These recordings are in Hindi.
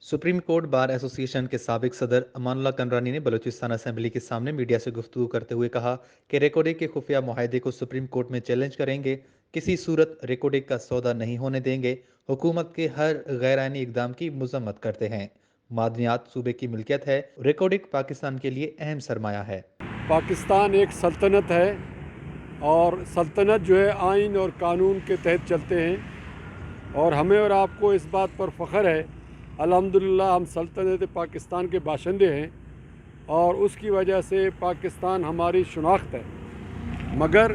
सुप्रीम कोर्ट बार एसोसिएशन के साबिक सदर अमानुल्लाह कंडरानी ने बलूचिस्तान असेंबली के सामने मीडिया से गुफ्तगू करते हुए कहा कि रेकॉर्डिंग के खुफिया मुआहदे को सुप्रीम कोर्ट में चैलेंज करेंगे। किसी सूरत रेकॉर्डिंग का सौदा नहीं होने देंगे। हुकूमत के हर गैर आईनी इकदाम की मजम्मत करते हैं। मादनियात सूबे की मिल्कियत है। रिकॉर्डिंग पाकिस्तान के लिए अहम सरमाया है। पाकिस्तान एक सल्तनत है और सल्तनत जो है आइन और कानून के तहत चलते हैं और हमें और आपको इस बात पर फ़ख्र है अल्हम्दुलिल्लाह हम सल्तनत पाकिस्तान के बाशिंदे हैं और उसकी वजह से पाकिस्तान हमारी शनाख्त है। मगर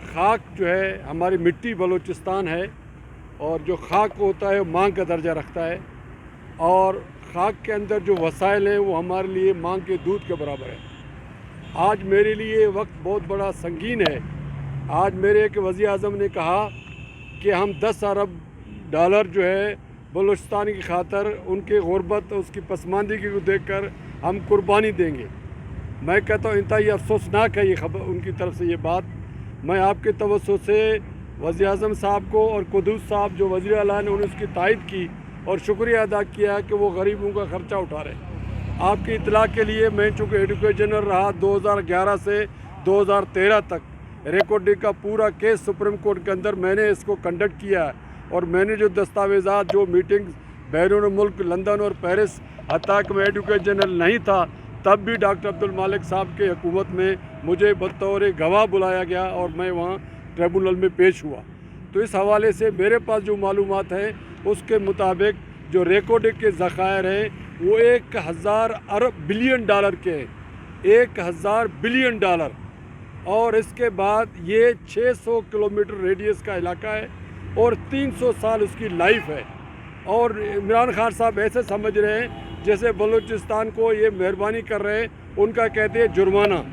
खाक जो है हमारी मिट्टी बलूचिस्तान है और जो खाक होता है वो मांग का दर्जा रखता है और खाक के अंदर जो वसाइल हैं वो हमारे लिए मांग के दूध के बराबर है। आज मेरे लिए वक्त बहुत बड़ा संगीन है। आज मेरे एक वज़ीर आज़म ने कहा कि हम 10 अरब डॉलर जो है बलूचिस्तान की खातर उनके गुर्बत उसकी पसमानदगी को देखकर हम कुर्बानी देंगे। मैं कहता हूँ इंतहाई अफसोसनाक है ये खबर उनकी तरफ से ये बात। मैं आपके तवज्जो से वज़ीर आज़म साहब को और कुद्दूस साहब जो वज़ीर आला ने उन्हें उसकी तायद की और शुक्रिया अदा किया कि वो गरीबों का ख़र्चा उठा रहे हैं। आपकी इतला के लिए मैं चूँकि एडवोकेट जनरल रहा 2011 से 2013 तक, रिकॉर्डिंग का पूरा केस सुप्रीम कोर्ट के अंदर मैंने इसको कंडक्ट किया है और मैंने जो दस्तावेज़ात जो मीटिंग बैरून मुल्क लंदन और पेरिस हत्ता कि मैं एडवोकेट जनरल नहीं था तब भी डॉक्टर अब्दुल मालिक साहब के हुकूमत में मुझे बतौर गवाह बुलाया गया और मैं वहाँ ट्रिब्यूनल में पेश हुआ। तो इस हवाले से मेरे पास जो मालूमात हैं उसके मुताबिक जो रिकॉर्डिंग के ज़खायर हैं वो 1000 अरब बिलियन डॉलर के हैं, 1000 बिलियन डॉलर। और इसके बाद ये 600 किलोमीटर रेडियस का इलाका है और 300 साल उसकी लाइफ है। और इमरान खान साहब ऐसे समझ रहे हैं जैसे बलूचिस्तान को ये मेहरबानी कर रहे हैं, उनका कहते हैं जुर्माना।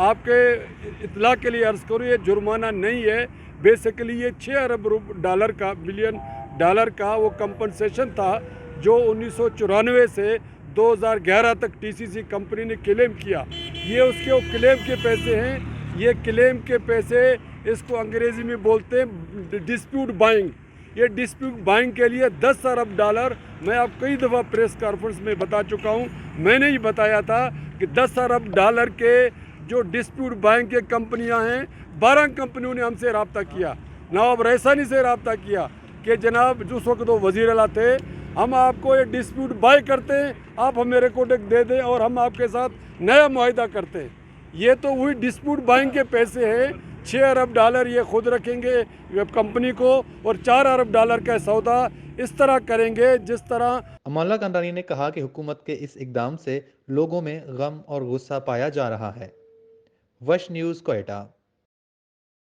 आपके इतला के लिए अर्ज़ करूँ ये जुर्माना नहीं है, बेसिकली ये 6 अरब डॉलर का बिलियन डॉलर का वो कंपनसेशन था जो 1994 से 2011 तक टीसीसी कंपनी ने क्लेम किया। ये उसके वो क्लेम के पैसे हैं। ये क्लेम के पैसे इसको अंग्रेज़ी में बोलते हैं डिस्प्यूट बाइंग। ये डिस्प्यूट बाइंग के लिए 10 अरब डॉलर मैं आप कई दफ़ा प्रेस कॉन्फ्रेंस में बता चुका हूँ। मैंने ही बताया था कि 10 अरब डॉलर के जो डिस्प्यूट बाइंग के कंपनियाँ हैं 12 कंपनियों ने हमसे रब्ता किया। नवाब रईसानी से रब्ता किया कि जनाब जिस वक्त वो वज़ीर आला थे हम आपको ये डिस्प्यूट बाय करते हैं, आप हमें रिकॉर्डिंग दे दें और हम आपके साथ नया मुआहिदा करते हैं। ये तो वही डिस्प्यूट बाइंग के पैसे हैं। 6 अरब डॉलर ये खुद रखेंगे कंपनी को और 4 अरब डॉलर का सौदा इस तरह करेंगे जिस तरह। अमानुल्लाह कंडरानी ने कहा कि हुकूमत के इस इकदाम से लोगों में गम और गुस्सा पाया जा रहा है। वश न्यूज़, क्वेटा।